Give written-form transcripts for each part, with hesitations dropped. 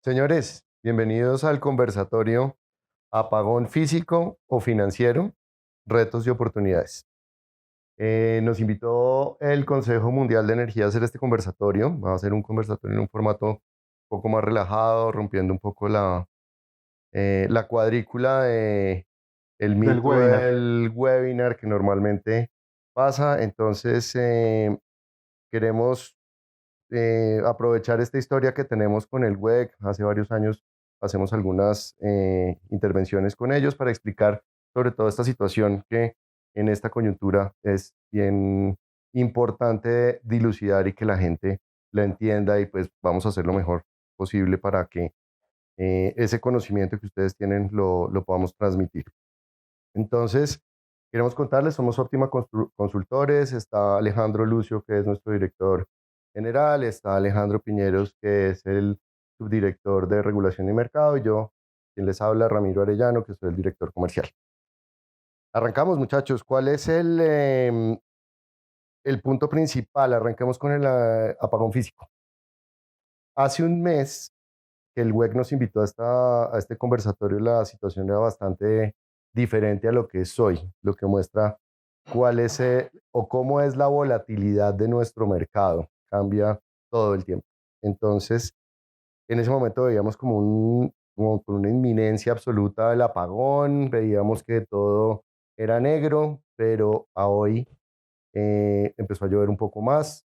Señores, bienvenidos al conversatorio Apagón físico o financiero, retos y oportunidades. Nos invitó el Consejo Mundial de Energía a hacer este conversatorio. Va a ser un conversatorio en un formato un poco más relajado, rompiendo un poco la cuadrícula de el Del mito webinar. del webinar que normalmente pasa. Entonces, queremos aprovechar esta historia que tenemos con el WEC. Hace varios años hacemos algunas intervenciones con ellos para explicar sobre todo esta situación que en esta coyuntura es bien importante dilucidar y que la gente la entienda, y pues vamos a hacer lo mejor posible para que ese conocimiento que ustedes tienen lo podamos transmitir. Entonces, queremos contarles, somos Óptima Consultores. Está Alejandro Lucio, que es nuestro director general, está Alejandro Piñeros, que es el subdirector de regulación y mercado, y yo, quien les habla, Ramiro Arellano, que soy el director comercial. Arrancamos, muchachos. ¿Cuál es el punto principal? Arranquemos con el apagón físico. Hace un mes que el WEC nos invitó a este conversatorio, la situación era bastante diferente a lo que es hoy, lo que muestra cuál es o cómo es la volatilidad de nuestro mercado. Cambia todo el tiempo. Entonces, en ese momento veíamos como con una inminencia absoluta del apagón, veíamos que todo era negro, pero a hoy empezó a llover un poco más.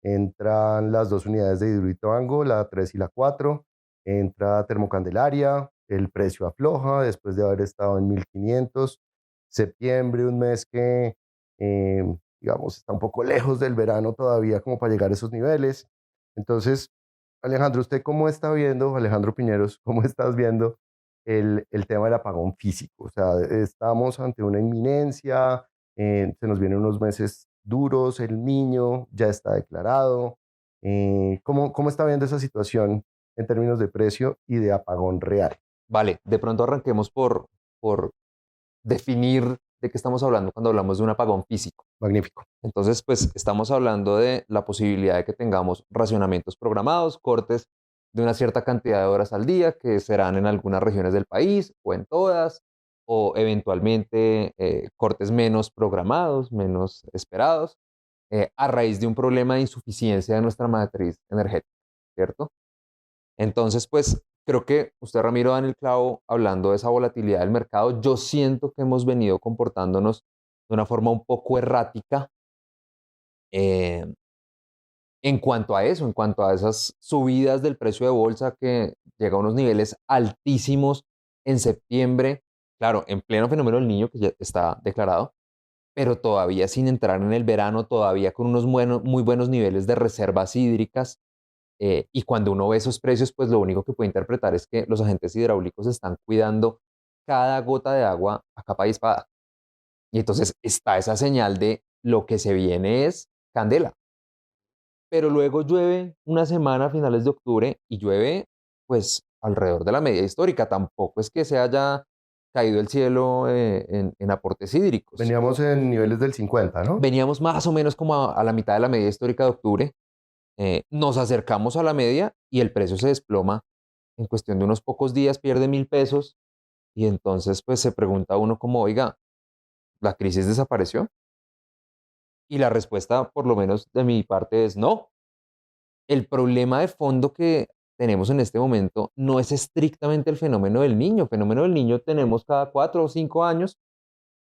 Entran las dos unidades de Hidroituango, la 3 y la 4. Entra Termocandelaria, el precio afloja después de haber estado en 1500. Septiembre, un mes que, digamos, está un poco lejos del verano todavía como para llegar a esos niveles. Entonces, Alejandro, ¿usted cómo está viendo, Alejandro Piñeros, cómo estás viendo el tema del apagón físico? O sea, estamos ante una inminencia, se nos vienen unos meses duros, el niño ya está declarado. ¿Cómo está viendo esa situación en términos de precio y de apagón real? Vale, de pronto arranquemos por definir de qué estamos hablando cuando hablamos de un apagón físico. Magnífico. Entonces, pues estamos hablando de la posibilidad de que tengamos racionamientos programados, cortes de una cierta cantidad de horas al día, que serán en algunas regiones del país o en todas, o eventualmente cortes menos programados, menos esperados, a raíz de un problema de insuficiencia de nuestra matriz energética, ¿cierto? Entonces, pues creo que usted, Ramiro, da en el clavo hablando de esa volatilidad del mercado. Yo siento que hemos venido comportándonos de una forma un poco errática eh, en cuanto a eso, en cuanto a esas subidas del precio de bolsa que llega a unos niveles altísimos en septiembre, claro, en pleno fenómeno del niño que ya está declarado, pero todavía sin entrar en el verano, todavía con unos muy buenos niveles de reservas hídricas. Y cuando uno ve esos precios, pues lo único que puede interpretar es que los agentes hidráulicos están cuidando cada gota de agua a capa y espada. Y entonces está esa señal de lo que se viene es candela. Pero luego llueve una semana a finales de octubre y llueve pues alrededor de la media histórica. Tampoco es que se haya caído el cielo en aportes hídricos. Veníamos en niveles del 50, ¿no? Veníamos más o menos como a la mitad de la media histórica de octubre. Nos acercamos a la media y el precio se desploma en cuestión de unos pocos días, pierde 1.000 pesos, y entonces pues se pregunta uno como, oiga, ¿la crisis desapareció? Y la respuesta, por lo menos de mi parte, es no. El problema de fondo que tenemos en este momento no es estrictamente el fenómeno del niño. El fenómeno del niño tenemos cada 4 o 5 años,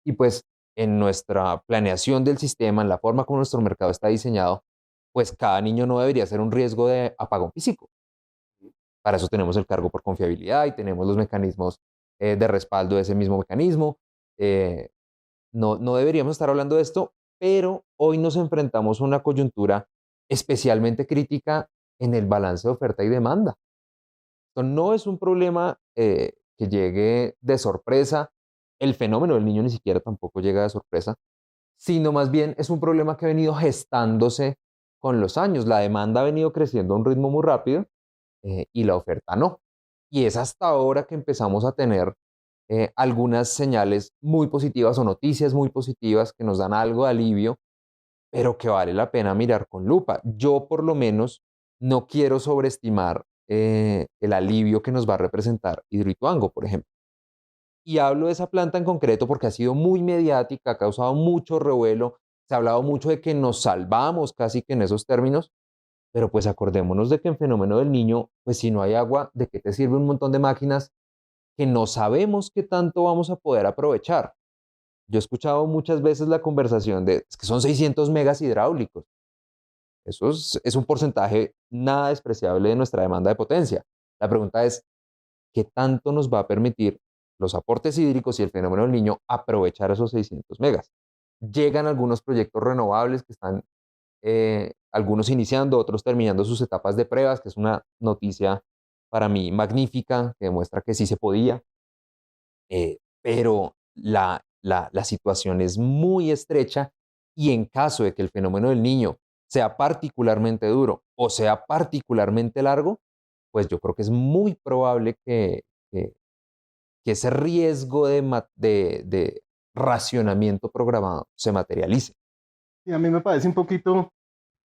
y pues en nuestra planeación del sistema, en la forma como nuestro mercado está diseñado, pues cada niño no debería ser un riesgo de apagón físico. Para eso tenemos el cargo por confiabilidad y tenemos los mecanismos de respaldo de ese mismo mecanismo. Eh, no deberíamos estar hablando de esto, pero hoy nos enfrentamos a una coyuntura especialmente crítica en el balance de oferta y demanda. Esto no es un problema que llegue de sorpresa. El fenómeno del niño ni siquiera tampoco llega de sorpresa, sino más bien es un problema que ha venido gestándose con los años. La demanda ha venido creciendo a un ritmo muy rápido, y la oferta no. Y es hasta ahora que empezamos a tener algunas señales muy positivas o noticias muy positivas que nos dan algo de alivio, pero que vale la pena mirar con lupa. Yo por lo menos no quiero sobreestimar el alivio que nos va a representar Hidroituango, por ejemplo. Y hablo de esa planta en concreto porque ha sido muy mediática, ha causado mucho revuelo, se ha hablado mucho de que nos salvamos casi que en esos términos, pero pues acordémonos de que en Fenómeno del Niño, pues si no hay agua, ¿de qué te sirve un montón de máquinas que no sabemos qué tanto vamos a poder aprovechar? Yo he escuchado muchas veces la conversación de, es que son 600 megas hidráulicos. Eso es un porcentaje nada despreciable de nuestra demanda de potencia. La pregunta es, ¿qué tanto nos va a permitir los aportes hídricos y el fenómeno del niño aprovechar esos 600 megas? Llegan algunos proyectos renovables que están, algunos iniciando, otros terminando sus etapas de pruebas, que es una noticia para mí magnífica, que demuestra que sí se podía, pero la situación es muy estrecha y en caso de que el fenómeno del niño sea particularmente duro o sea particularmente largo, pues yo creo que es muy probable que, que ese riesgo de racionamiento programado se materialice. Y a mí me parece un poquito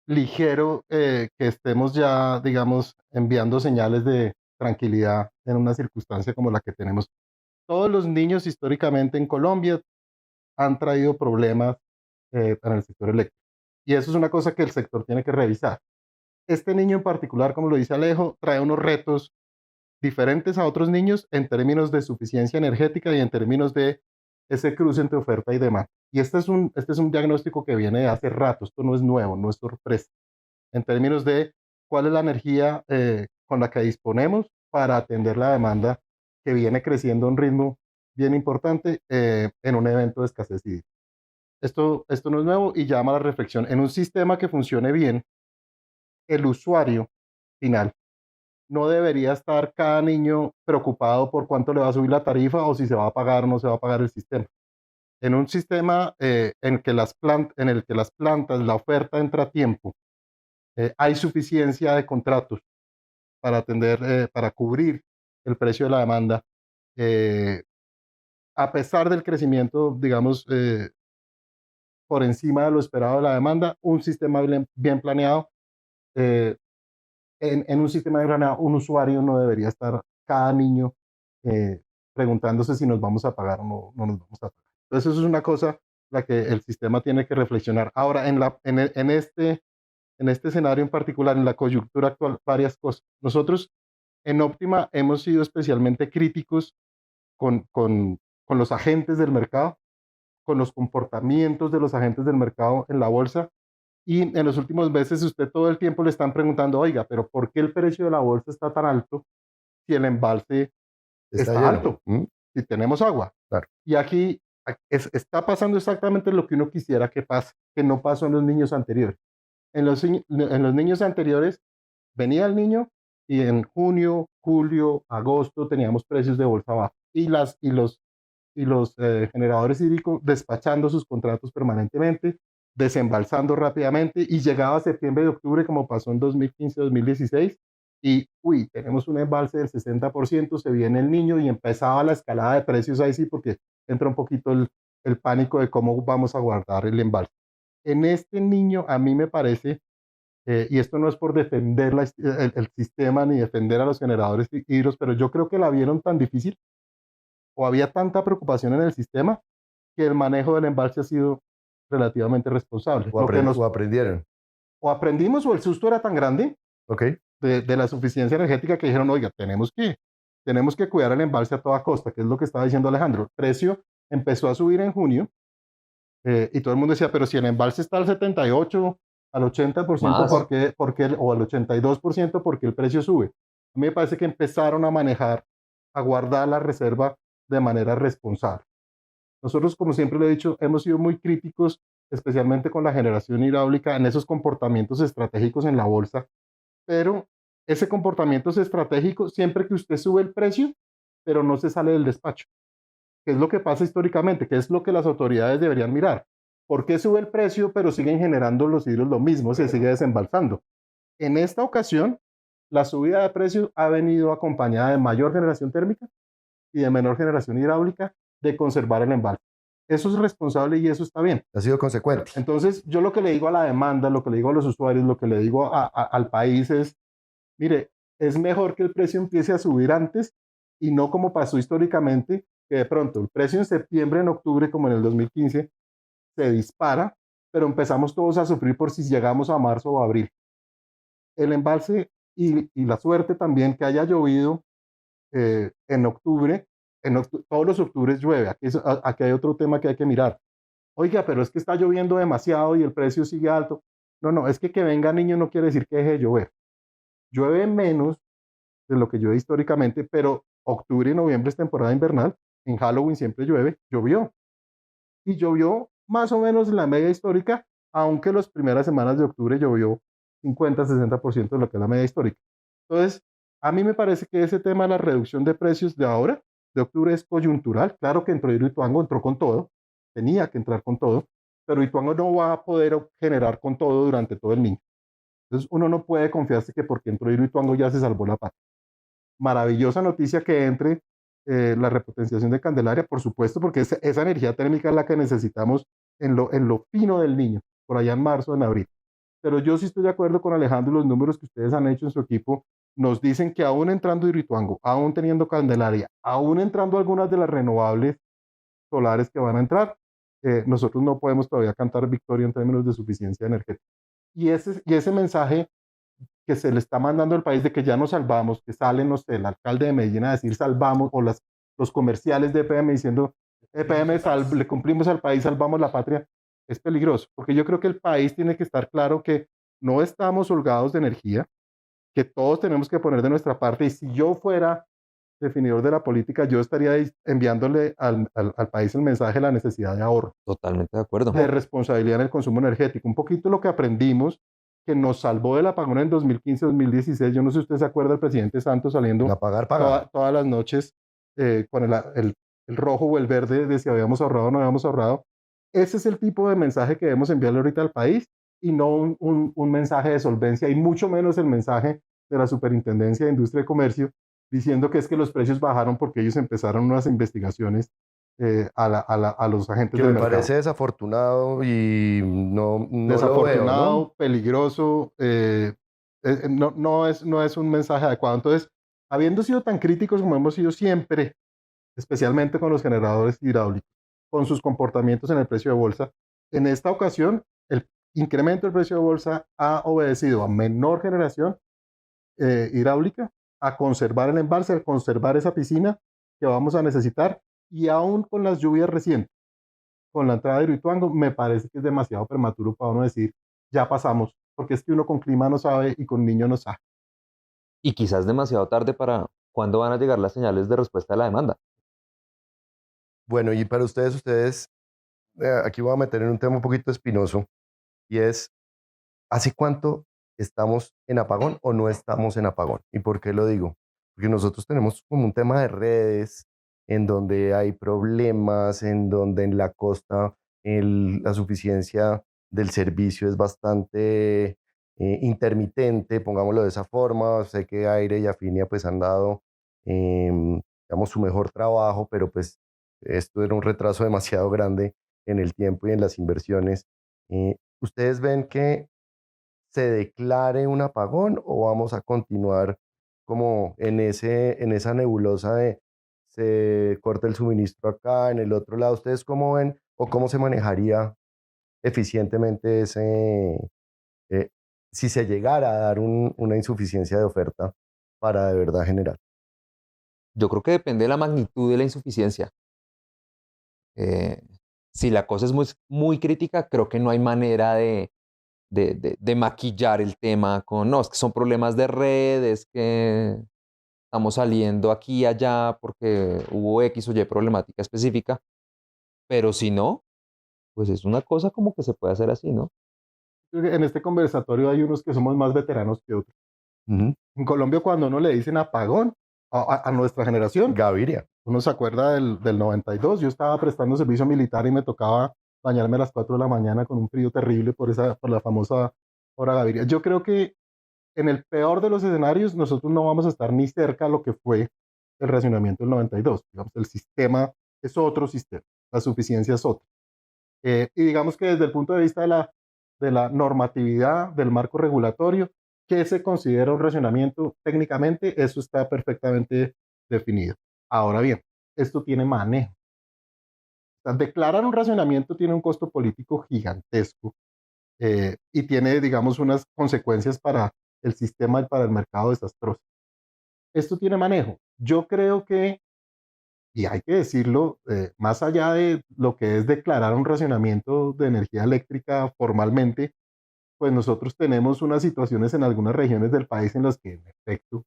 ligero que estemos ya, digamos, enviando señales de tranquilidad en una circunstancia como la que tenemos. Todos los niños históricamente en Colombia han traído problemas en el sector eléctrico. Y eso es una cosa que el sector tiene que revisar. Este niño en particular, como lo dice Alejo, trae unos retos diferentes a otros niños en términos de suficiencia energética y en términos de ese cruce entre oferta y demanda. Y este es un diagnóstico que viene de hace rato, esto no es nuevo, no es sorpresa, en términos de cuál es la energía con la que disponemos para atender la demanda que viene creciendo a un ritmo bien importante en un evento de escasez hídrica. Esto no es nuevo y llama a la reflexión. En un sistema que funcione bien, el usuario final no debería estar cada niño preocupado por cuánto le va a subir la tarifa o si se va a pagar o no se va a pagar el sistema. En un sistema en el que las plantas, la oferta entra a tiempo, hay suficiencia de contratos para atender, para cubrir el precio de la demanda, eh, a pesar del crecimiento, digamos, por encima de lo esperado de la demanda, un sistema bien planeado eh, en un sistema de granada, un usuario no debería estar cada niño eh, preguntándose si nos vamos a pagar o no nos vamos a pagar. Entonces, eso es una cosa la que el sistema tiene que reflexionar. Ahora, en este escenario en particular, en la coyuntura actual, varias cosas. Nosotros en Optima hemos sido especialmente críticos con los agentes del mercado, con los comportamientos de los agentes del mercado en la bolsa y en los últimos meses usted todo el tiempo le están preguntando, oiga, pero ¿por qué el precio de la bolsa está tan alto si el embalse Está está lleno. alto? Si tenemos agua. Claro. Y aquí está pasando exactamente lo que uno quisiera que pase, que no pasó en los niños anteriores. En los niños anteriores venía el niño y en junio, julio, agosto teníamos precios de bolsa baja y los generadores hídricos despachando sus contratos permanentemente, desembalsando rápidamente y llegaba septiembre y octubre como pasó en 2015-2016 y uy, tenemos un embalse del 60%, se viene el niño y empezaba la escalada de precios ahí sí porque entra un poquito el pánico de cómo vamos a guardar el embalse. En este niño a mí me parece, y esto no es por defender el sistema ni defender a los generadores hídricos, pero yo creo que la vieron tan difícil o había tanta preocupación en el sistema que el manejo del embalse ha sido relativamente responsable. O aprendieron. O aprendimos o el susto era tan grande Ok. de la suficiencia energética que dijeron, oiga, tenemos que cuidar el embalse a toda costa, que es lo que estaba diciendo Alejandro. El precio empezó a subir en junio y todo el mundo decía, pero si el embalse está al 78, al 80%, Más. o al 82%, ¿por qué el precio sube? A mí me parece que empezaron a manejar, a guardar la reserva de manera responsable. Nosotros, como siempre lo he dicho, hemos sido muy críticos, especialmente con la generación hidráulica, en esos comportamientos estratégicos en la bolsa, pero ese comportamiento es estratégico siempre que usted sube el precio, pero no se sale del despacho, que es lo que pasa históricamente, que es lo que las autoridades deberían mirar. ¿Por qué sube el precio, pero siguen generando los hidros lo mismo, se sigue desembalsando? En esta ocasión, la subida de precio ha venido acompañada de mayor generación térmica y de menor generación hidráulica de conservar el embalse. Eso es responsable y eso está bien. Ha sido consecuente. Entonces, yo lo que le digo a la demanda, lo que le digo a los usuarios, lo que le digo al país es, mire, es mejor que el precio empiece a subir antes y no como pasó históricamente, que de pronto el precio en septiembre, en octubre, como en el 2015, se dispara, pero empezamos todos a sufrir por si llegamos a marzo o abril. El embalse y la suerte también que haya llovido en octubre, todos los octubres llueve. Aquí hay otro tema que hay que mirar. Oiga, pero es que está lloviendo demasiado y el precio sigue alto. No, no, es que venga niño no quiere decir que deje de llover. Llueve menos de lo que llueve históricamente, pero octubre y noviembre es temporada invernal. En Halloween siempre llueve, llovió. Y llovió más o menos en la media histórica, aunque las primeras semanas de octubre llovió 50-60% de lo que es la media histórica. Entonces, a mí me parece que ese tema de la reducción de precios de ahora, de octubre, es coyuntural. Claro que entró Hidroituango, entró con todo, tenía que entrar con todo, pero Hidroituango no va a poder generar con todo durante todo el niño. Entonces, uno no puede confiarse que porque entró Hidroituango ya se salvó la patria. Maravillosa noticia que entre la repotenciación de Candelaria, por supuesto, porque esa energía térmica es la que necesitamos en lo fino del niño, por allá en marzo, en abril. Pero yo sí estoy de acuerdo con Alejandro, los números que ustedes han hecho en su equipo nos dicen que aún entrando Hidroituango, aún teniendo Candelaria, aún entrando algunas de las renovables solares que van a entrar, nosotros no podemos todavía cantar victoria en términos de suficiencia energética. Y ese mensaje que se le está mandando al país de que ya nos salvamos, que sale, no sé, el alcalde de Medellín a decir salvamos, o los comerciales de EPM diciendo EPM le cumplimos al país, salvamos la patria, es peligroso, porque yo creo que el país tiene que estar claro que no estamos holgados de energía, que todos tenemos que poner de nuestra parte, y si yo fuera definidor de la política, yo estaría enviándole al país el mensaje de la necesidad de ahorro, Totalmente de acuerdo. de responsabilidad en el consumo energético. Un poquito lo que aprendimos que nos salvó del apagón en 2015-2016. Yo no sé si usted se acuerda del presidente Santos saliendo pagar. todas las noches con el rojo o el verde de si habíamos ahorrado o no habíamos ahorrado. Ese es el tipo de mensaje que debemos enviarle ahorita al país y no un mensaje de solvencia y mucho menos el mensaje de la Superintendencia de Industria y Comercio diciendo que es que los precios bajaron porque ellos empezaron unas investigaciones a los agentes Que del me mercado. parece desafortunado y no Desafortunado, lo veo, ¿no? peligroso, no es un mensaje adecuado. Entonces, habiendo sido tan críticos como hemos sido siempre, especialmente con los generadores hidráulicos, con sus comportamientos en el precio de bolsa, en esta ocasión el incremento del precio de bolsa ha obedecido a menor generación hidráulica, a conservar el embalse, a conservar esa piscina que vamos a necesitar y aún con las lluvias recientes con la entrada de Hidroituango, me parece que es demasiado prematuro para uno decir, ya pasamos, porque es que uno con clima no sabe y con niño no sabe. Y quizás demasiado tarde para cuándo van a llegar las señales de respuesta de la demanda. Bueno, y para ustedes, aquí voy a meter en un tema un poquito espinoso, y es, ¿hace cuánto estamos en apagón o no estamos en apagón? ¿Y por qué lo digo? Porque nosotros tenemos como un tema de redes en donde hay problemas, en donde en la costa la suficiencia del servicio es bastante intermitente, pongámoslo de esa forma. Sé que Aire y Afinia pues han dado, digamos, su mejor trabajo, pero pues esto era un retraso demasiado grande en el tiempo y en las inversiones. ¿Ustedes ven que se declare un apagón o vamos a continuar como en esa nebulosa de se corta el suministro acá, en el otro lado? ¿Ustedes cómo ven o cómo se manejaría eficientemente eh, si se llegara a dar una insuficiencia de oferta para de verdad generar? Yo creo que depende de la magnitud de la insuficiencia. Eh, si la cosa es muy, muy crítica, creo que no hay manera de maquillar el tema con, no, es que son problemas de red, es que estamos saliendo aquí y allá porque hubo X o Y problemática específica, pero si no, pues es una cosa como que se puede hacer así, ¿no? En este conversatorio hay unos que somos más veteranos que otros. Ujú. En Colombia, cuando uno le dicen apagón a nuestra generación, Gaviria. uno se acuerda del 92. Yo estaba prestando servicio militar y me tocaba bañarme a las 4 de la mañana con un frío terrible por la famosa hora Gaviria. Yo creo que en el peor de los escenarios, nosotros no vamos a estar ni cerca de lo que fue el racionamiento del 92. Digamos, el sistema es otro sistema, la suficiencia es otra. Y digamos que desde el punto de vista de la normatividad, del marco regulatorio, ¿Qué se considera un racionamiento? Técnicamente, eso está perfectamente definido. Ahora bien, esto tiene manejo. O sea, declarar un racionamiento tiene un costo político gigantesco y tiene, digamos, unas consecuencias para el sistema y para el mercado desastrosas. Esto tiene manejo. Yo creo que, y hay que decirlo, más allá de lo que es declarar un racionamiento de energía eléctrica formalmente, pues nosotros tenemos unas situaciones en algunas regiones del país en las que, en efecto,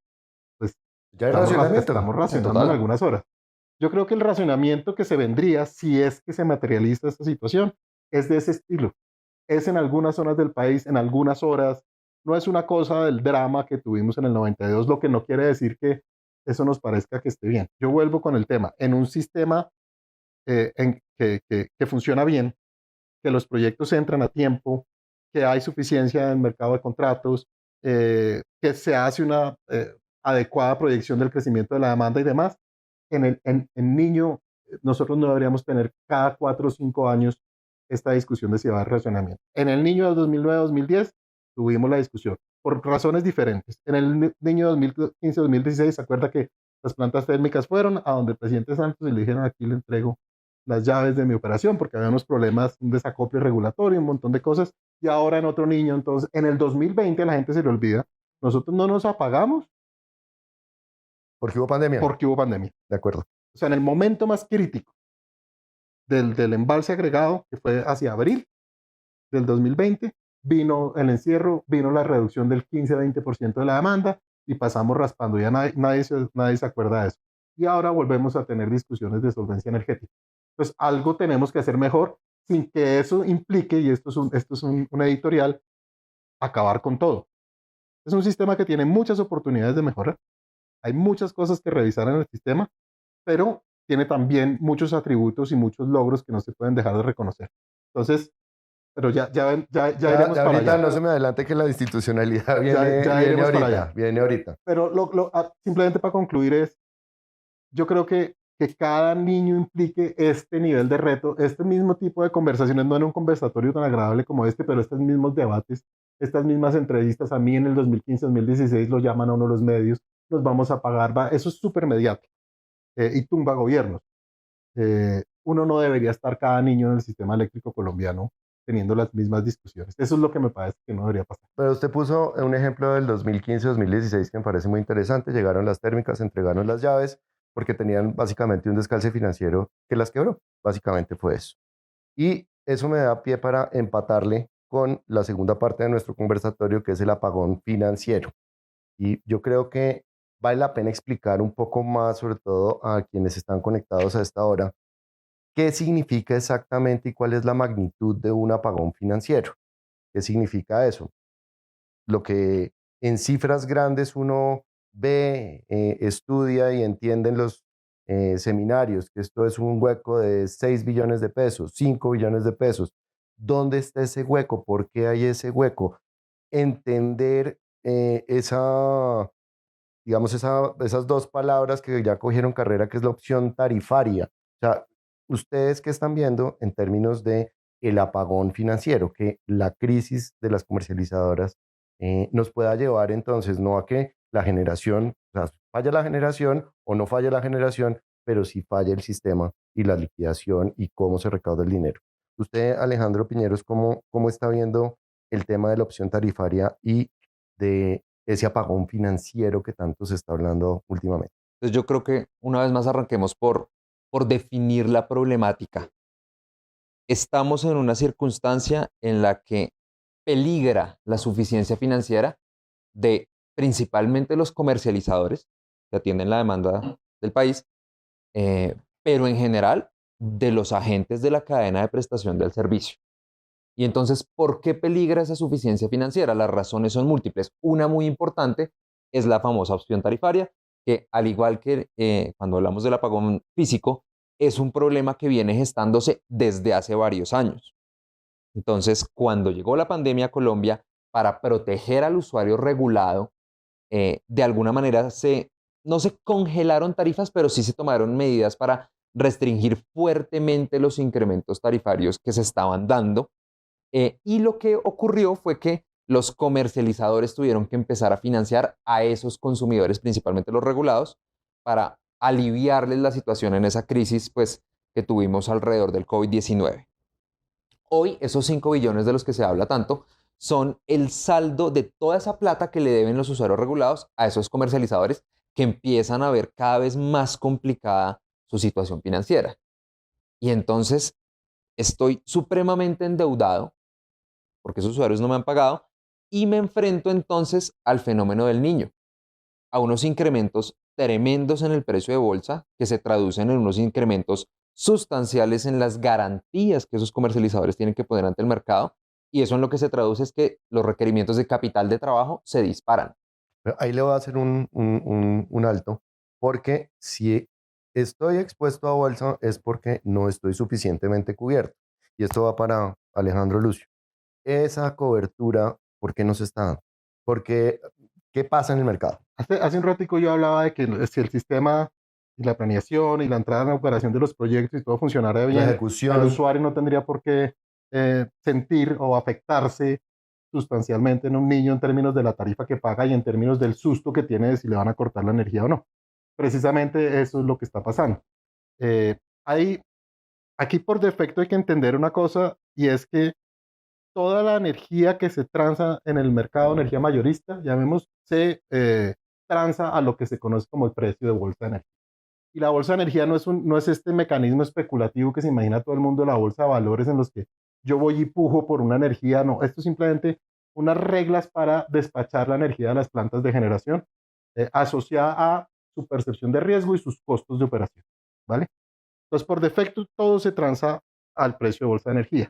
pues Ya hay racionamiento. estamos racionando en Total. algunas horas. Yo creo que el racionamiento que se vendría, si es que se materializa esta situación, es de ese estilo. Es en algunas zonas del país, en algunas horas. No es una cosa del drama que tuvimos en el 92, lo que no quiere decir que eso nos parezca que esté bien. Yo vuelvo con el tema. En un sistema que funciona bien, que los proyectos entran a tiempo, que hay suficiencia en el mercado de contratos, que se hace una adecuada proyección del crecimiento de la demanda y demás, en niño nosotros no deberíamos tener cada 4 o 5 años esta discusión de si va a haber racionamiento. En el niño del 2009-2010 tuvimos la discusión por razones diferentes. En el niño 2015-2016 se acuerda que las plantas térmicas fueron a donde el presidente Santos y le dijeron: aquí le entrego las llaves de mi operación, porque había unos problemas, un desacople regulatorio, un montón de cosas. Y ahora en otro niño, entonces, en el 2020 a la gente se le olvida, nosotros no nos apagamos Porque hubo pandemia. porque hubo pandemia. De acuerdo. O sea, en el momento más crítico del embalse agregado, que fue hacia abril del 2020, vino el encierro, vino la reducción del 15-20% de la demanda y pasamos raspando. Ya nadie se acuerda de eso. Y ahora volvemos a tener discusiones de solvencia energética. Pues algo tenemos que hacer mejor sin que eso implique, y esto es un editorial, acabar con todo. Es un sistema que tiene muchas oportunidades de mejora. Hay muchas cosas que revisar en el sistema, pero tiene también muchos atributos y muchos logros que no se pueden dejar de reconocer. Entonces, pero ya iremos para ahorita allá. no se me adelante que la institucionalidad Ya viene iremos para ahorita. allá. Viene ahorita. Pero simplemente para concluir yo creo que cada niño implique este nivel de reto, este mismo tipo de conversaciones, no en un conversatorio tan agradable como este, pero estos mismos debates, estas mismas entrevistas. A mí en el 2015-2016 lo llaman a uno los medios, nos vamos a pagar, eso es súper mediático y tumba gobiernos. Uno no debería estar cada niño en el sistema eléctrico colombiano teniendo las mismas discusiones. Eso es lo que me parece que no debería pasar. Pero usted puso un ejemplo del 2015-2016 que me parece muy interesante. Llegaron las térmicas, entregaron las llaves porque tenían básicamente un descalce financiero que las quebró. Básicamente fue eso. Y eso me da pie para empatarle con la segunda parte de nuestro conversatorio, que es el apagón financiero. Y yo creo que vale la pena explicar un poco más, sobre todo a quienes están conectados a esta hora, qué significa exactamente y cuál es la magnitud de un apagón financiero. ¿Qué significa eso? Lo que en cifras grandes uno ve, estudia y entiende en los seminarios, que esto es un hueco de 6 billones de pesos, 5 billones de pesos. ¿Dónde está ese hueco? ¿Por qué hay ese hueco? Entender digamos, esas dos palabras que ya cogieron carrera, que es la opción tarifaria. O sea, ustedes que están viendo en términos de el apagón financiero, que la crisis de las comercializadoras nos pueda llevar entonces no a que la generación, o sea, falla la generación o no falla la generación, pero sí falla el sistema y la liquidación y cómo se recauda el dinero. Usted, Alejandro Piñeros, ¿cómo está viendo el tema de la opción tarifaria y de ese apagón financiero que tanto se está hablando últimamente? Entonces yo creo que una vez más arranquemos por definir la problemática. Estamos en una circunstancia en la que peligra la suficiencia financiera de principalmente los comercializadores que atienden la demanda del país, pero en general de los agentes de la cadena de prestación del servicio. Y entonces, ¿por qué peligra esa suficiencia financiera? Las razones son múltiples. Una muy importante es la famosa opción tarifaria, que al igual que cuando hablamos del apagón físico, es un problema que viene gestándose desde hace varios años. Entonces, cuando llegó la pandemia a Colombia, para proteger al usuario regulado, de alguna manera no se congelaron tarifas, pero sí se tomaron medidas para restringir fuertemente los incrementos tarifarios que se estaban dando. Y lo que ocurrió fue que los comercializadores tuvieron que empezar a financiar a esos consumidores, principalmente los regulados, para aliviarles la situación en esa crisis pues, que tuvimos alrededor del COVID-19. Hoy esos 5 billones de los que se habla tanto son el saldo de toda esa plata que le deben los usuarios regulados a esos comercializadores que empiezan a ver cada vez más complicada su situación financiera. Y entonces estoy supremamente endeudado porque esos usuarios no me han pagado y me enfrento entonces al fenómeno del niño, a unos incrementos tremendos en el precio de bolsa que se traducen en unos incrementos sustanciales en las garantías que esos comercializadores tienen que poner ante el mercado, y eso en lo que se traduce es que los requerimientos de capital de trabajo se disparan. Ahí le voy a hacer un alto, porque si estoy expuesto a bolsa es porque no estoy suficientemente cubierto. Y esto va para Alejandro Lucio. Esa cobertura, ¿por qué no se está dando? Porque, ¿qué pasa en el mercado? Hace un ratico yo hablaba de que si el sistema y la planeación y la entrada en la operación de los proyectos y todo funcionara La bien, el ejecución, usuario no tendría por qué sentir o afectarse sustancialmente en un niño en términos de la tarifa que paga y en términos del susto que tiene de si le van a cortar la energía o no. Precisamente eso es lo que está pasando. Eh, hay, Aquí por defecto hay que entender una cosa, y es que toda la energía que se transa en el mercado, energía mayorista, llamemos, se transa a lo que se conoce como el precio de bolsa de energía. Y la bolsa de energía no es este mecanismo especulativo que se imagina todo el mundo, la bolsa de valores en los que yo voy y pujo por una energía. No, esto es simplemente unas reglas para despachar la energía de las plantas de generación asociada a su percepción de riesgo y sus costos de operación, ¿vale? Entonces, por defecto, todo se transa al precio de bolsa de energía.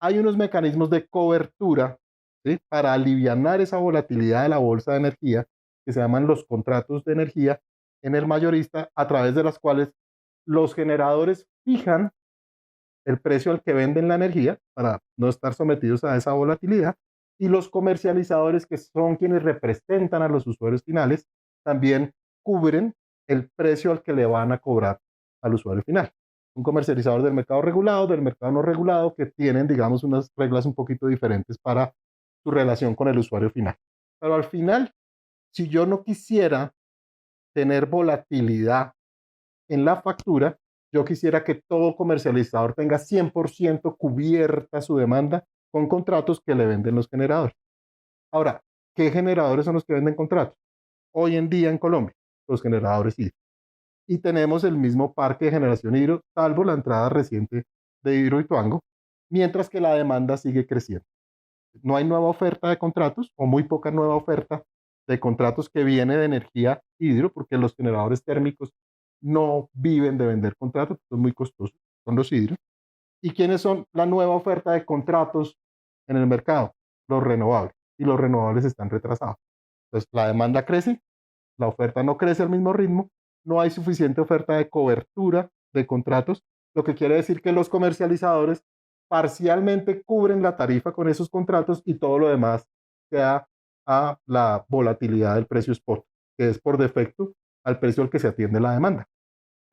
Hay unos mecanismos de cobertura, ¿sí?, para alivianar esa volatilidad de la bolsa de energía, que se llaman los contratos de energía en el mayorista, a través de las cuales los generadores fijan el precio al que venden la energía para no estar sometidos a esa volatilidad, y los comercializadores, que son quienes representan a los usuarios finales, también cubren el precio al que le van a cobrar al usuario final. Un comercializador del mercado regulado, del mercado no regulado, que tienen, digamos, unas reglas un poquito diferentes para su relación con el usuario final. Pero al final, si yo no quisiera tener volatilidad en la factura, yo quisiera que todo comercializador tenga 100% cubierta su demanda con contratos que le venden los generadores. Ahora, ¿qué generadores son los que venden contratos? Hoy en día en Colombia, los generadores hidro. Y tenemos el mismo parque de generación hidro, salvo la entrada reciente de Hidroituango, mientras que la demanda sigue creciendo. No hay nueva oferta de contratos, o muy poca nueva oferta de contratos que viene de energía hidro, porque los generadores térmicos no viven de vender contratos, son muy costosos, son los hidros. ¿Y quiénes son la nueva oferta de contratos en el mercado? Los renovables. Y los renovables están retrasados. Entonces, la demanda crece, la oferta no crece al mismo ritmo, no hay suficiente oferta de cobertura de contratos, lo que quiere decir que los comercializadores parcialmente cubren la tarifa con esos contratos y todo lo demás queda a la volatilidad del precio spot, que es por defecto al precio al que se atiende la demanda,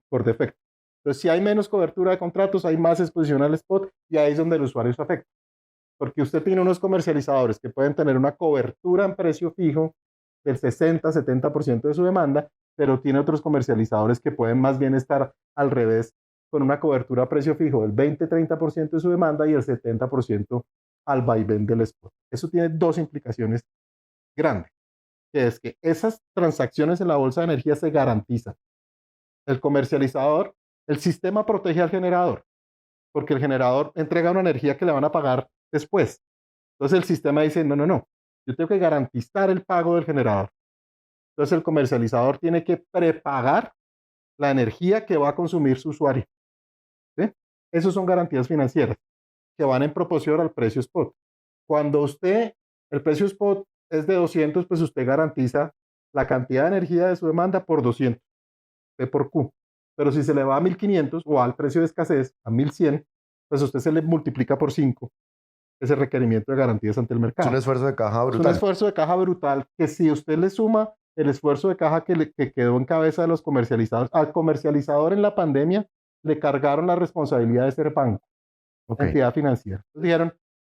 por defecto. Entonces, si hay menos cobertura de contratos, hay más exposición al spot, y ahí es donde el usuario se afecta. Porque usted tiene unos comercializadores que pueden tener una cobertura en precio fijo del 60-70% de su demanda, pero tiene otros comercializadores que pueden más bien estar al revés, con una cobertura a precio fijo del 20-30% de su demanda y el 70% al vaivén del spot. Eso tiene dos implicaciones grandes, que es que esas transacciones en la bolsa de energía se garantizan. El comercializador, el sistema protege al generador, porque el generador entrega una energía que le van a pagar después. Entonces el sistema dice, no, no, no, yo tengo que garantizar el pago del generador. Entonces el comercializador tiene que prepagar la energía que va a consumir su usuario. ¿Sí? Esas son garantías financieras que van en proporción al precio spot. Cuando el precio spot es de 200, pues usted garantiza la cantidad de energía de su demanda por 200, P por Q. Pero si se le va a 1500 o al precio de escasez a 1100, pues usted se le multiplica por 5 ese requerimiento de garantías ante el Es un mercado. esfuerzo de caja Es un brutal. esfuerzo de caja brutal, que si usted le suma el esfuerzo de caja que quedó en cabeza de los comercializadores, al comercializador en la pandemia le cargaron la responsabilidad de ser banco, Ok. entidad financiera. Entonces dijeron,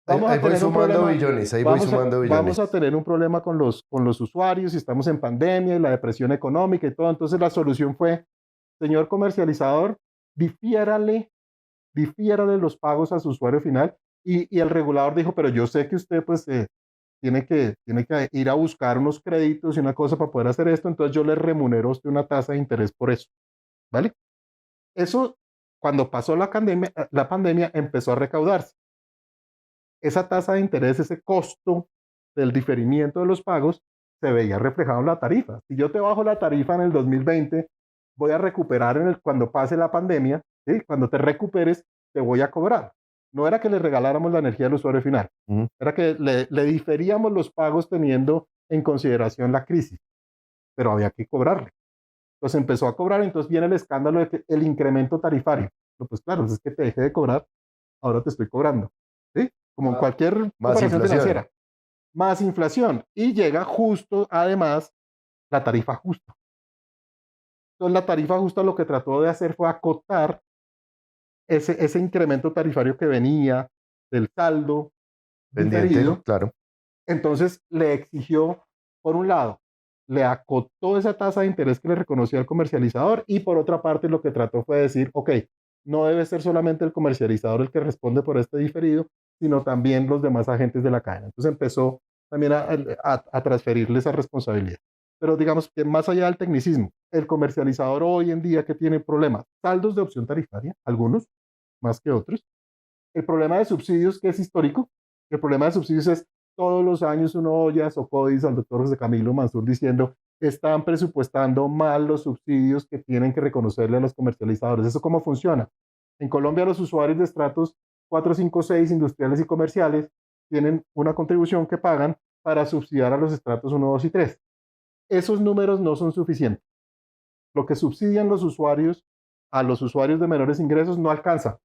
vamos Ahí a voy tener un sumando problema, billones, ahí voy sumando billones. vamos a tener un problema con los usuarios y estamos en pandemia y la depresión económica y todo. Entonces la solución fue, señor comercializador, difiérale los pagos a su usuario final y el regulador dijo, pero yo sé que usted pues tiene que ir a buscar unos créditos y una cosa para poder hacer esto, entonces yo le remunero a usted una tasa de interés por eso, ¿vale? Eso, cuando pasó la pandemia empezó a recaudarse. Esa tasa de interés, ese costo del diferimiento de los pagos, se veía reflejado en la tarifa. Si yo te bajo la tarifa en el 2020, voy a recuperar cuando pase la pandemia, ¿sí? Cuando te recuperes, te voy a cobrar. No era que le regaláramos la energía al usuario final, era que le diferíamos los pagos teniendo en consideración la crisis, pero había que cobrarle. Entonces empezó a cobrar, entonces viene el escándalo de que el incremento tarifario. Pero pues claro, es que te dejé de cobrar, ahora te estoy cobrando. ¿Sí? Como en cualquier Más operación inflación. financiera. Más inflación. Y llega justo, además, la tarifa justa. Entonces la tarifa justa lo que trató de hacer fue acotar ese incremento tarifario que venía del saldo Pendiente, diferido. claro. Entonces le exigió, por un lado, le acotó esa tasa de interés que le reconocía al comercializador y por otra parte lo que trató fue decir, ok, no debe ser solamente el comercializador el que responde por este diferido, sino también los demás agentes de la cadena. Entonces empezó también a transferirle esa responsabilidad. Pero digamos que más allá del tecnicismo, el comercializador hoy en día que tiene problemas, saldos de opción tarifaria, algunos más que otros, el problema de subsidios que es histórico, el problema de subsidios es todos los años uno oye a Socodis, al doctor José Camilo Mansur diciendo están presupuestando mal los subsidios que tienen que reconocerle a los comercializadores. ¿Eso cómo funciona? En Colombia los usuarios de estratos 4, 5, 6, industriales y comerciales, tienen una contribución que pagan para subsidiar a los estratos 1, 2 y 3. Esos números no son suficientes. Lo que subsidian los usuarios a los usuarios de menores ingresos no alcanza.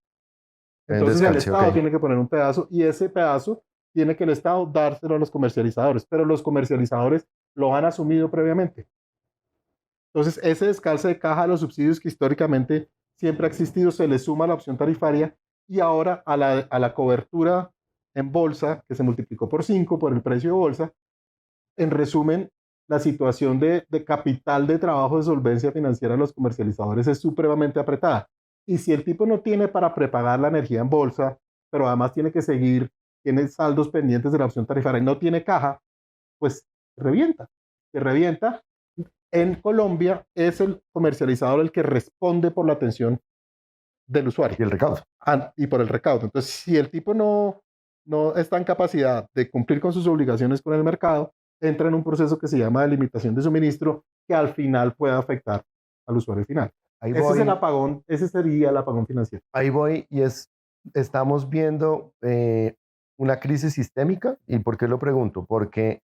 Entonces el Estado tiene que poner un pedazo y ese pedazo tiene que el Estado dárselo a los comercializadores, pero los comercializadores lo han asumido previamente. Entonces ese descalce de caja de los subsidios que históricamente siempre ha existido se le suma a la opción tarifaria y ahora a la cobertura en bolsa que se multiplicó por 5 por el precio de bolsa. En resumen, la situación de capital de trabajo de solvencia financiera de los comercializadores es supremamente apretada. Y si el tipo no tiene para prepagar la energía en bolsa, pero además tiene que seguir, tiene saldos pendientes de la opción tarifaria y no tiene caja, pues revienta. Se revienta. En Colombia es el comercializador el que responde por la atención del usuario. Y el recaudo. Y por el recaudo. Entonces, si el tipo no está en capacidad de cumplir con sus obligaciones con el mercado, entra en un proceso que se llama de limitación de suministro que al final puede afectar al usuario final. Ese es el apagón, ese sería el apagón financiero. Ahí voy y estamos viendo una crisis sistémica. ¿Y por qué lo pregunto? Porque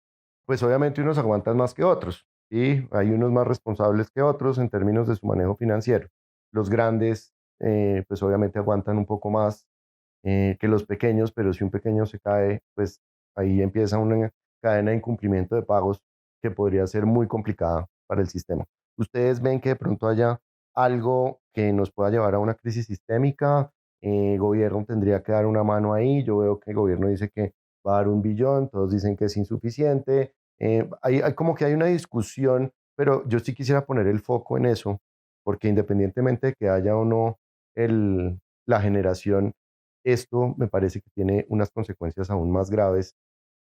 pues obviamente unos aguantan más que otros y hay unos más responsables que otros en términos de su manejo financiero. Los grandes pues obviamente aguantan un poco más que los pequeños, pero si un pequeño se cae, pues ahí empieza una cadena de incumplimiento de pagos que podría ser muy complicada para el sistema. ¿Ustedes ven que de pronto haya algo que nos pueda llevar a una crisis sistémica? El gobierno tendría que dar una mano ahí. Yo veo que el gobierno dice que va a dar 1 billón, todos dicen que es insuficiente. Hay como que hay una discusión, pero yo sí quisiera poner el foco en eso, porque independientemente de que haya o no la generación, esto me parece que tiene unas consecuencias aún más graves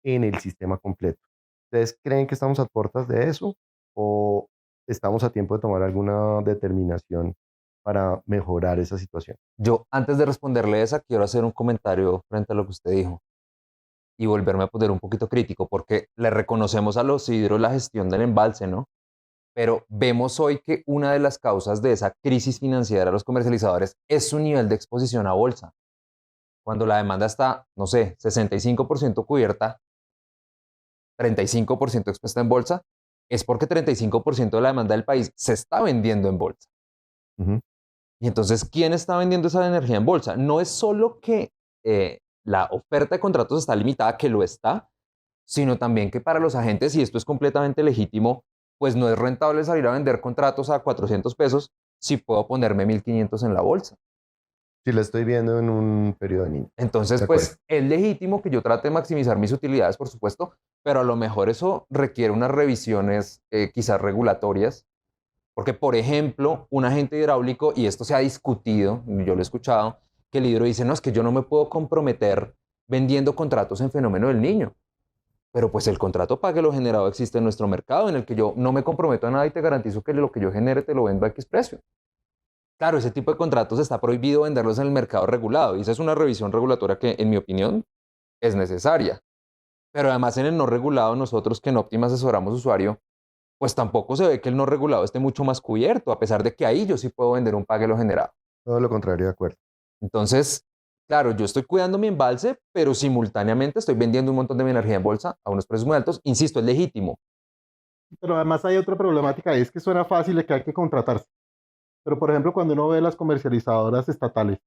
en el sistema completo. ¿Ustedes creen que estamos a puertas de eso o estamos a tiempo de tomar alguna determinación para mejorar esa situación? Yo, antes de responderle esa, quiero hacer un comentario frente a lo que usted dijo y volverme a poner un poquito crítico, porque le reconocemos a los hidros la gestión del embalse, ¿no? Pero vemos hoy que una de las causas de esa crisis financiera de los comercializadores es su nivel de exposición a bolsa. Cuando la demanda está, no sé, 65% cubierta, 35% expuesta en bolsa, es porque 35% de la demanda del país se está vendiendo en bolsa. Ujú. Y entonces, ¿quién está vendiendo esa energía en bolsa? No es solo que la oferta de contratos está limitada, que lo está, sino también que para los agentes, y esto es completamente legítimo, pues no es rentable salir a vender contratos a 400 pesos si puedo ponerme 1.500 en la bolsa. Sí, la estoy viendo en un periodo de niño. Entonces, De acuerdo. pues es legítimo que yo trate de maximizar mis utilidades, por supuesto, pero a lo mejor eso requiere unas revisiones quizás regulatorias, porque, por ejemplo, un agente hidráulico, y esto se ha discutido, yo lo he escuchado, que el hidro dice, no, es que yo no me puedo comprometer vendiendo contratos en fenómeno del niño, pero pues el contrato pague lo generado existe en nuestro mercado, en el que yo no me comprometo a nada y te garantizo que lo que yo genere te lo vendo a X precio. Claro, ese tipo de contratos está prohibido venderlos en el mercado regulado y esa es una revisión regulatoria que, en mi opinión, es necesaria. Pero además en el no regulado, nosotros que en Optima asesoramos usuario, pues tampoco se ve que el no regulado esté mucho más cubierto, a pesar de que ahí yo sí puedo vender un pague lo generado. Todo lo contrario, de acuerdo. Entonces, claro, yo estoy cuidando mi embalse, pero simultáneamente estoy vendiendo un montón de mi energía en bolsa a unos precios muy altos. Insisto, es legítimo. Pero además hay otra problemática, y es que suena fácil de que hay que contratarse. Pero por ejemplo, cuando uno ve las comercializadoras estatales,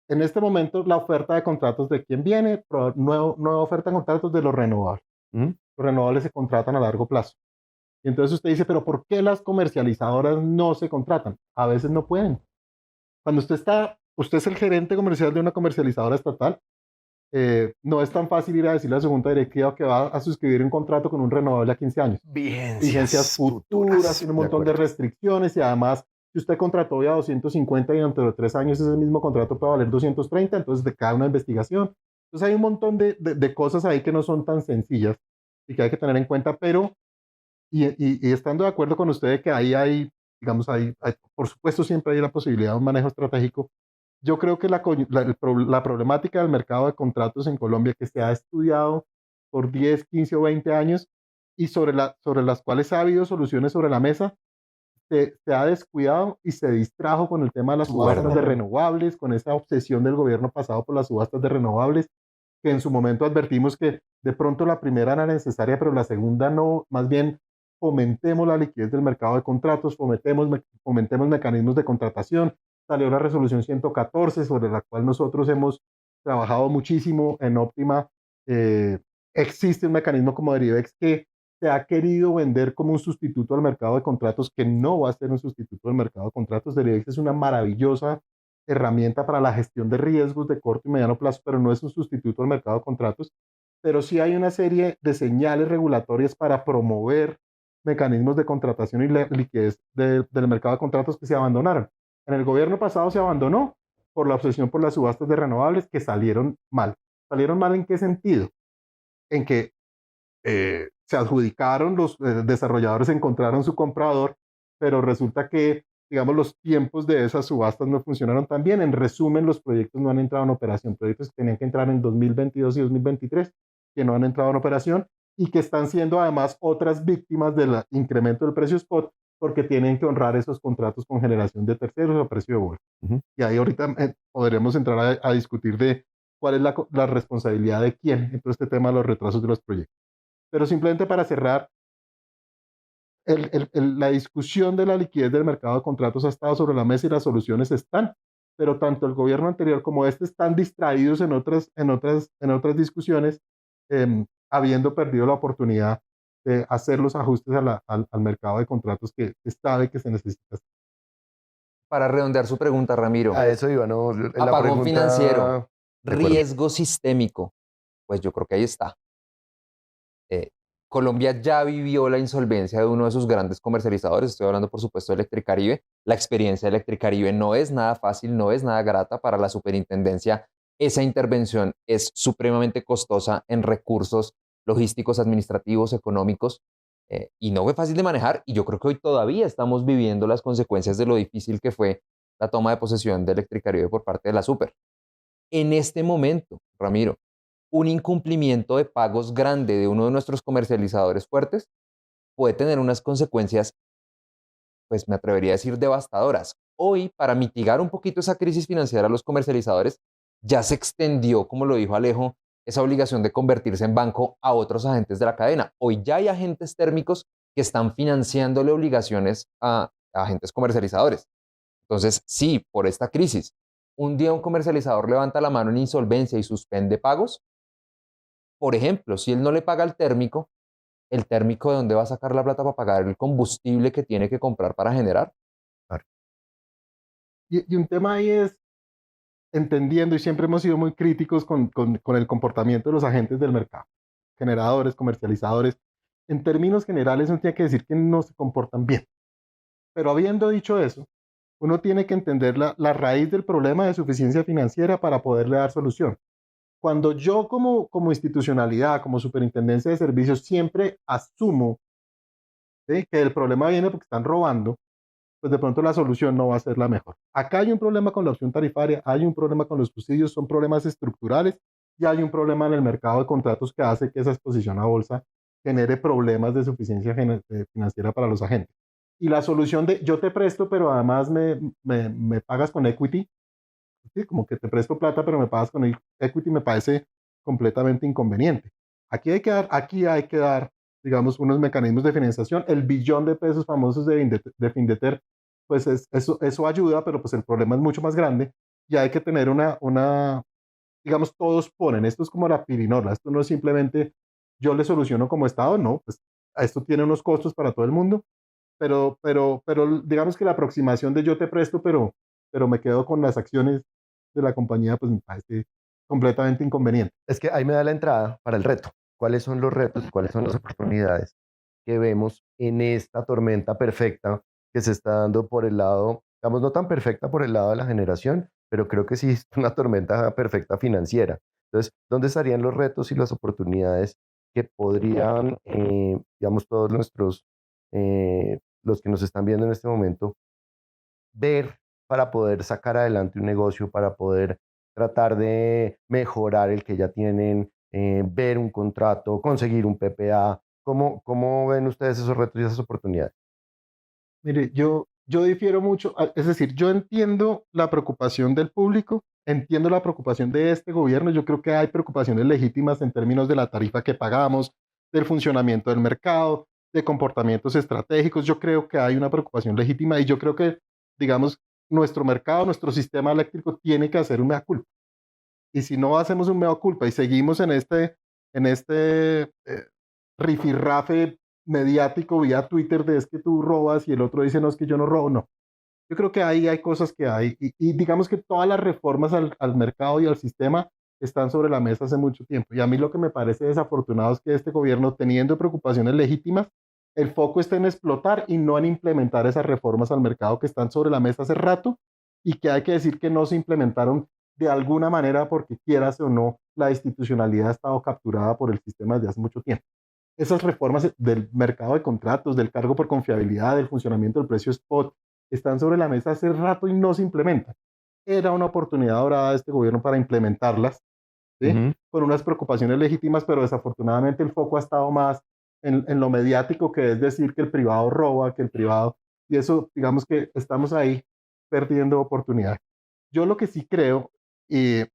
en este momento la oferta de contratos de quién viene, nueva oferta de contratos de los renovables. ¿Mm? Los renovables se contratan a largo plazo. Y entonces usted dice, pero ¿por qué las comercializadoras no se contratan? A veces no pueden. Cuando usted es el gerente comercial de una comercializadora estatal, no es tan fácil ir a decirle a su junta directiva que va a suscribir un contrato con un renovable a 15 años. Vigencias futuras, tiene un montón de restricciones y además, si usted contrató hoy a 250 y dentro de 3 años ese mismo contrato puede valer 230, entonces de cada una investigación. Entonces hay un montón de cosas ahí que no son tan sencillas y que hay que tener en cuenta, pero y estando de acuerdo con usted de que ahí hay, digamos, por supuesto siempre hay la posibilidad de un manejo estratégico. Yo creo que la problemática del mercado de contratos en Colombia que se ha estudiado por 10, 15 o 20 años y sobre las cuales ha habido soluciones sobre la mesa, se ha descuidado y se distrajo con el tema de las subastas de renovables, con esa obsesión del gobierno pasado por las subastas de renovables, que en su momento advertimos que de pronto la primera era necesaria, pero la segunda no, más bien fomentemos la liquidez del mercado de contratos, fomentemos mecanismos de contratación. Salió la resolución 114, sobre la cual nosotros hemos trabajado muchísimo en Optima. Eh, Existe un mecanismo como Derivex que se ha querido vender como un sustituto al mercado de contratos, que no va a ser un sustituto del mercado de contratos. Derivex es una maravillosa herramienta para la gestión de riesgos de corto y mediano plazo, pero no es un sustituto al mercado de contratos. Pero sí hay una serie de señales regulatorias para promover mecanismos de contratación y liquidez del mercado de contratos que se abandonaron. En el gobierno pasado se abandonó por la obsesión por las subastas de renovables que salieron mal. ¿Salieron mal en qué sentido? En que se adjudicaron, los desarrolladores encontraron su comprador, pero resulta que, digamos, los tiempos de esas subastas no funcionaron tan bien. En resumen, los proyectos no han entrado en operación, proyectos que tenían que entrar en 2022 y 2023, que no han entrado en operación y que están siendo además otras víctimas del incremento del precio spot porque tienen que honrar esos contratos con generación de terceros a precio de bolsa. Y ahí ahorita podremos entrar a discutir de cuál es la responsabilidad de quién en todo este tema de los retrasos de los proyectos. Pero simplemente para cerrar, la discusión de la liquidez del mercado de contratos ha estado sobre la mesa y las soluciones están, pero tanto el gobierno anterior como este están distraídos en otras discusiones, habiendo perdido la oportunidad de hacer los ajustes al mercado de contratos que sabe que se necesita. Para redondear su pregunta, Ramiro, A eso iba, ¿no? La apagón financiero, De acuerdo. riesgo sistémico, pues yo creo que ahí está. Colombia ya vivió la insolvencia de uno de sus grandes comercializadores, estoy hablando por supuesto de Electricaribe. La experiencia de Electricaribe no es nada fácil, no es nada grata para la superintendencia. Esa intervención es supremamente costosa en recursos logísticos, administrativos, económicos, y no fue fácil de manejar, y yo creo que hoy todavía estamos viviendo las consecuencias de lo difícil que fue la toma de posesión de Electricaribe por parte de la Super. En este momento, Ramiro, un incumplimiento de pagos grande de uno de nuestros comercializadores fuertes puede tener unas consecuencias, pues me atrevería a decir, devastadoras. Hoy, para mitigar un poquito esa crisis financiera a los comercializadores, ya se extendió, como lo dijo Alejo, esa obligación de convertirse en banco a otros agentes de la cadena. Hoy ya hay agentes térmicos que están financiándole obligaciones a agentes comercializadores. Entonces, sí, por esta crisis, un día un comercializador levanta la mano en insolvencia y suspende pagos. Por ejemplo, si él no le paga al térmico, ¿el térmico de dónde va a sacar la plata para pagar el combustible que tiene que comprar para generar? Y un tema ahí es entendiendo y siempre hemos sido muy críticos con el comportamiento de los agentes del mercado, generadores, comercializadores. En términos generales, uno tiene que decir que no se comportan bien. Pero habiendo dicho eso, uno tiene que entender la raíz del problema de suficiencia financiera para poderle dar solución. Cuando yo como institucionalidad, como superintendencia de servicios, siempre asumo, ¿sí?, que el problema viene porque están robando, pues de pronto la solución no va a ser la mejor. Acá hay un problema con la opción tarifaria, hay un problema con los subsidios, son problemas estructurales y hay un problema en el mercado de contratos que hace que esa exposición a bolsa genere problemas de suficiencia financiera para los agentes. Y la solución de yo te presto, pero además me pagas con equity, ¿sí?, como que te presto plata, pero me pagas con equity, me parece completamente inconveniente. Aquí hay que dar, digamos, unos mecanismos de financiación. El billón de pesos famosos de Findeter, pues eso ayuda, pero pues el problema es mucho más grande y hay que tener digamos, todos ponen, esto es como la pirinola, esto no es simplemente yo le soluciono como Estado, no, pues esto tiene unos costos para todo el mundo, pero digamos que la aproximación de yo te presto, pero me quedo con las acciones de la compañía, pues me parece completamente inconveniente. Es que ahí me da la entrada para el reto. ¿Cuáles son los retos? ¿Cuáles son las oportunidades que vemos en esta tormenta perfecta que se está dando por el lado, digamos, no tan perfecta por el lado de la generación, pero creo que sí es una tormenta perfecta financiera? Entonces, ¿dónde estarían los retos y las oportunidades que podrían, digamos, todos los que nos están viendo en este momento, ver para poder sacar adelante un negocio, para poder tratar de mejorar el que ya tienen, ver un contrato, conseguir un PPA? ¿Cómo ven ustedes esos retos y esas oportunidades? Mire, yo difiero mucho, es decir, yo entiendo la preocupación del público, entiendo la preocupación de este gobierno, yo creo que hay preocupaciones legítimas en términos de la tarifa que pagamos, del funcionamiento del mercado, de comportamientos estratégicos, yo creo que hay una preocupación legítima y yo creo que, digamos, nuestro mercado, nuestro sistema eléctrico tiene que hacer un mea culpa. Y si no hacemos un mea culpa y seguimos en este rifirrafe mediático vía Twitter de es que tú robas y el otro dice no, es que yo no robo, no. Yo creo que ahí hay cosas que hay y digamos que todas las reformas al mercado y al sistema están sobre la mesa hace mucho tiempo. Y a mí lo que me parece desafortunado es que este gobierno, teniendo preocupaciones legítimas, el foco está en explotar y no en implementar esas reformas al mercado que están sobre la mesa hace rato y que hay que decir que no se implementaron de alguna manera porque quieras o no, la institucionalidad ha estado capturada por el sistema desde hace mucho tiempo. Esas reformas del mercado de contratos, del cargo por confiabilidad, del funcionamiento del precio spot, están sobre la mesa hace rato y no se implementan. Era una oportunidad dorada de este gobierno para implementarlas, ¿sí?, Ujú. con unas preocupaciones legítimas, pero desafortunadamente el foco ha estado más en lo mediático, que es decir que el privado roba, que el privado, y eso, digamos que estamos ahí perdiendo oportunidades. Yo lo que sí creo eh,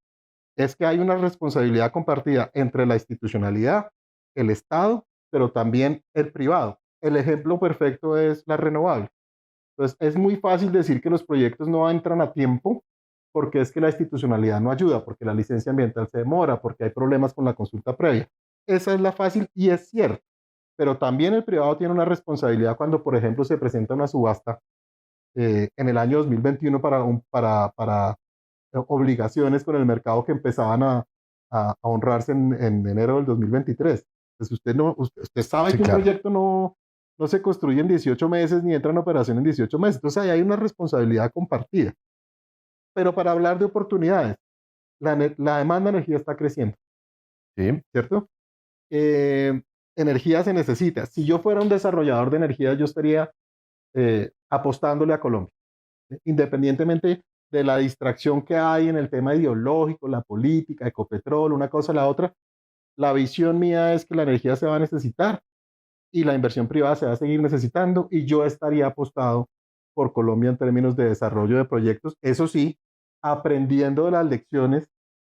es que hay una responsabilidad compartida entre la institucionalidad, el Estado, pero también el privado. El ejemplo perfecto es la renovable. Entonces, es muy fácil decir que los proyectos no entran a tiempo porque es que la institucionalidad no ayuda, porque la licencia ambiental se demora, porque hay problemas con la consulta previa. Esa es la fácil y es cierto, pero también el privado tiene una responsabilidad cuando, por ejemplo, se presenta una subasta en el año 2021 para obligaciones con el mercado que empezaban a honrarse en enero del 2023. Pues usted sabe Sí, que un claro. proyecto no se construye en 18 meses ni entra en operación en 18 meses. Entonces ahí hay una responsabilidad compartida. Pero para hablar de oportunidades, la demanda de energía está creciendo, Sí. ¿cierto? Eh, Energía se necesita. Si yo fuera un desarrollador de energía, yo estaría apostándole a Colombia, ¿sí?, independientemente de la distracción que hay en el tema ideológico, la política, Ecopetrol, una cosa a la otra. La visión mía es que la energía se va a necesitar y la inversión privada se va a seguir necesitando y yo estaría apostado por Colombia en términos de desarrollo de proyectos, eso sí, aprendiendo de las lecciones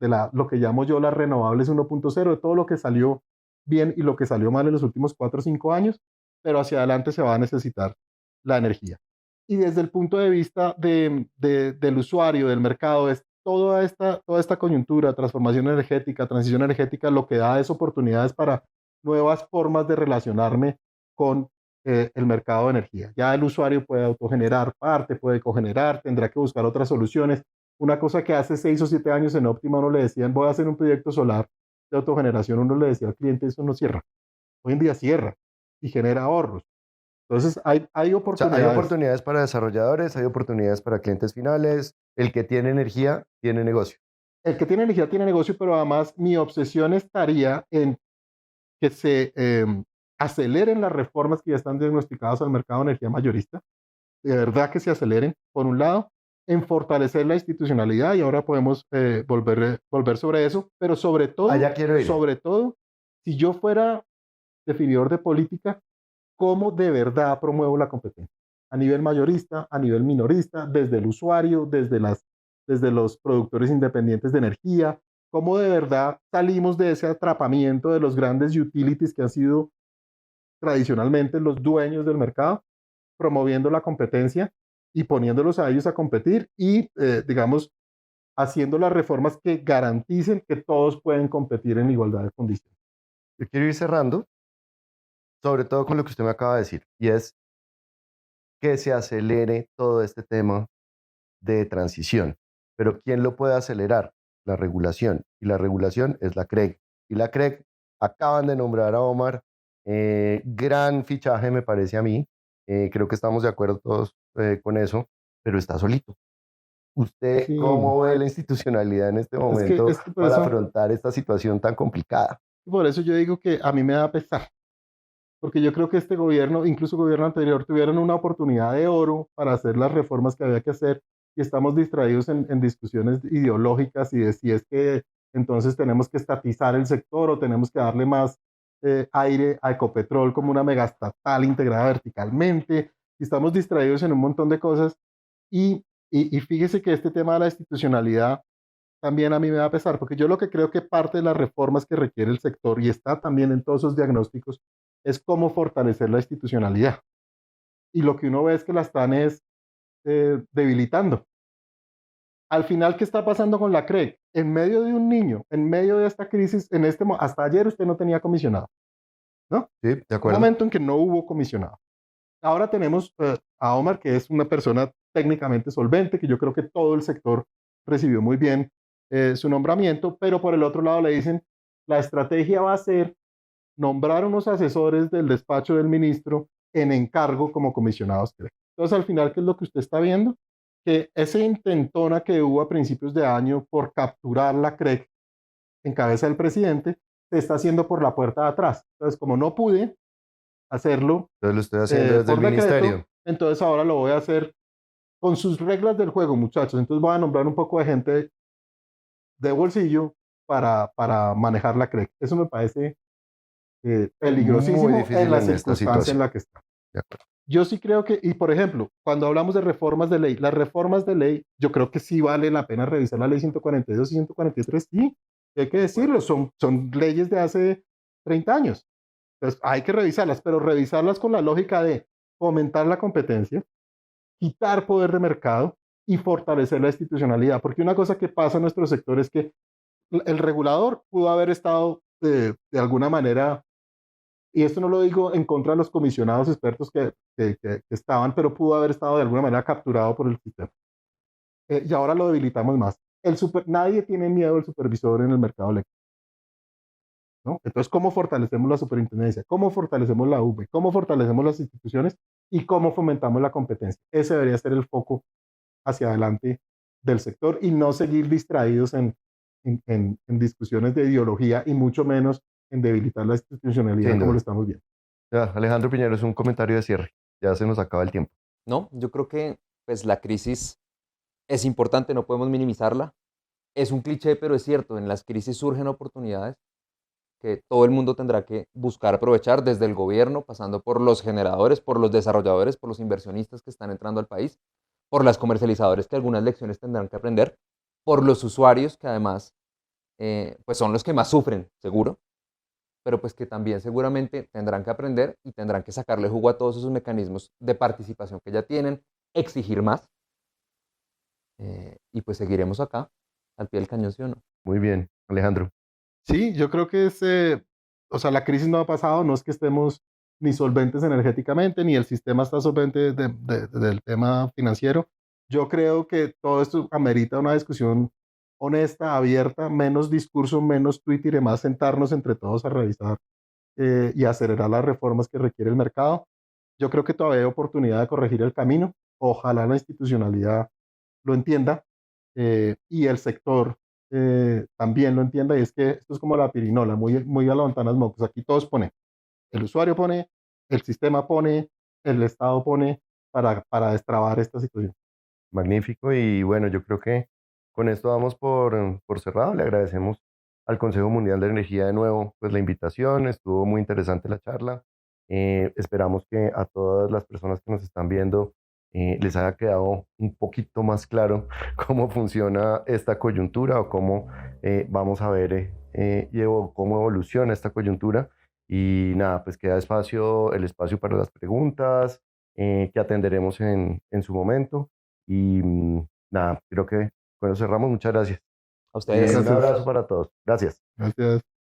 de lo que llamo yo las renovables 1.0, de todo lo que salió bien y lo que salió mal en los últimos 4 o 5 años, pero hacia adelante se va a necesitar la energía. Y desde el punto de vista del usuario, del mercado, es toda esta coyuntura, transformación energética, transición energética, lo que da es oportunidades para nuevas formas de relacionarme con el mercado de energía. Ya el usuario puede autogenerar parte, puede cogenerar, tendrá que buscar otras soluciones, Una cosa que hace 6 o 7 años en Óptima uno le decían, voy a hacer un proyecto solar de autogeneración, uno le decía al cliente, eso no cierra. Hoy en día cierra y genera ahorros. Entonces hay O sea, hay oportunidades. oportunidades para desarrolladores, hay oportunidades para clientes finales. El que tiene energía tiene negocio. El que tiene energía tiene negocio, pero además mi obsesión estaría en que se aceleren las reformas que ya están diagnosticadas al mercado de energía mayorista, de verdad que se aceleren, por un lado, en fortalecer la institucionalidad, y ahora podemos volver sobre eso, pero Allá quiero ir. sobre todo, si yo fuera definidor de política, ¿cómo de verdad promuevo la competencia? A nivel mayorista, a nivel minorista, desde el usuario, desde los productores independientes de energía, cómo de verdad salimos de ese atrapamiento de los grandes utilities que han sido tradicionalmente los dueños del mercado, promoviendo la competencia y poniéndolos a ellos a competir y, digamos, haciendo las reformas que garanticen que todos pueden competir en igualdad de condiciones. Yo quiero ir cerrando, sobre todo con lo que usted me acaba de decir, y es que se acelere todo este tema de transición. Pero ¿quién lo puede acelerar? La regulación. Y la regulación es la CREG. Y la CREG acaban de nombrar a Omar. Gran fichaje me parece a mí. Creo que estamos de acuerdo todos con eso, pero está solito. ¿Usted Sí. cómo ve la institucionalidad en este momento es que por para eso, afrontar esta situación tan complicada? por eso yo digo que a mí me da pesar, porque yo creo que este gobierno, incluso el gobierno anterior, tuvieron una oportunidad de oro para hacer las reformas que había que hacer y estamos distraídos en discusiones ideológicas y de si es que entonces tenemos que estatizar el sector o tenemos que darle más aire a Ecopetrol como una megastatal integrada verticalmente. Y estamos distraídos en un montón de cosas y fíjese que este tema de la institucionalidad también a mí me da pesar, porque yo lo que creo que parte de las reformas que requiere el sector y está también en todos esos diagnósticos es cómo fortalecer la institucionalidad. Y lo que uno ve es que la están debilitando. Al final, ¿qué está pasando con la CREG? En medio de un niño, en medio de esta crisis, hasta ayer usted no tenía comisionado, ¿no? Sí, de Un acuerdo. momento en que no hubo comisionado. Ahora tenemos a Omar, que es una persona técnicamente solvente, que yo creo que todo el sector recibió muy bien su nombramiento, pero por el otro lado le dicen, la estrategia va a ser nombrar unos asesores del despacho del ministro en encargo como comisionados. Entonces, al final, ¿qué es lo que usted está viendo? Que esa intentona que hubo a principios de año por capturar la CREC en cabeza del presidente, se está haciendo por la puerta de atrás. Entonces, como no pude hacerlo Entonces lo estoy haciendo desde por el ministerio. decreto, entonces ahora lo voy a hacer con sus reglas del juego, muchachos. Entonces voy a nombrar un poco de gente de bolsillo para manejar la CREC. Eso me parece Muy peligrosísimo difícil en la en esta circunstancia en situación. la que está. De acuerdo. Yo sí creo que, y por ejemplo, cuando hablamos de reformas de ley, las reformas de ley, yo creo que sí vale la pena revisar la ley 142 y 143, sí, hay que decirlo, son leyes de hace 30 años. Entonces hay que revisarlas, pero revisarlas con la lógica de fomentar la competencia, quitar poder de mercado y fortalecer la institucionalidad. Porque una cosa que pasa en nuestro sector es que el regulador pudo haber estado de alguna manera, y esto no lo digo en contra de los comisionados expertos que estaban, pero pudo haber estado de alguna manera capturado por el sistema. Y ahora lo debilitamos más. Nadie tiene miedo al supervisor en el mercado eléctrico, ¿no? Entonces, ¿cómo fortalecemos la superintendencia? ¿Cómo fortalecemos la UVE? ¿Cómo fortalecemos las instituciones? ¿Y cómo fomentamos la competencia? Ese debería ser el foco hacia adelante del sector y no seguir distraídos en discusiones de ideología y mucho menos en debilitar la institucionalidad Sin como duda. lo estamos viendo. Ya, Alejandro Piñero, es un comentario de cierre. Ya se nos acaba el tiempo. No, yo creo que pues la crisis es importante, no podemos minimizarla. Es un cliché, pero es cierto, en las crisis surgen oportunidades que todo el mundo tendrá que buscar aprovechar, desde el gobierno, pasando por los generadores, por los desarrolladores, por los inversionistas que están entrando al país, por las comercializadoras que algunas lecciones tendrán que aprender, por los usuarios que además pues son los que más sufren, seguro, pero pues que también seguramente tendrán que aprender y tendrán que sacarle jugo a todos esos mecanismos de participación que ya tienen, exigir más, y pues seguiremos acá, al pie del cañón, ¿sí o no? Muy bien, Alejandro. Sí, yo creo que o sea, la crisis no ha pasado, no es que estemos ni solventes energéticamente, ni el sistema está solvente del tema financiero, Yo creo que todo esto amerita una discusión honesta, abierta, menos discurso, menos Twitter y más sentarnos entre todos a revisar y acelerar las reformas que requiere el mercado. Yo creo que todavía hay oportunidad de corregir el camino. Ojalá la institucionalidad lo entienda y el sector también lo entienda. Y es que esto es como la pirinola, muy, muy a la ventanas mocos. Aquí todos ponen, el usuario pone, el sistema pone, el Estado pone para destrabar esta situación. Magnífico. Y bueno, yo creo que con esto damos por cerrado. Le agradecemos al Consejo Mundial de Energía de nuevo pues la invitación. Estuvo muy interesante la charla. Esperamos que a todas las personas que nos están viendo les haya quedado un poquito más claro cómo funciona esta coyuntura o cómo vamos a ver cómo evoluciona esta coyuntura. Y nada, pues queda el espacio para las preguntas que atenderemos en su momento. Y nada, creo que con eso cerramos. Muchas gracias. A Un ustedes. Gracias. abrazo para todos. Gracias. Gracias.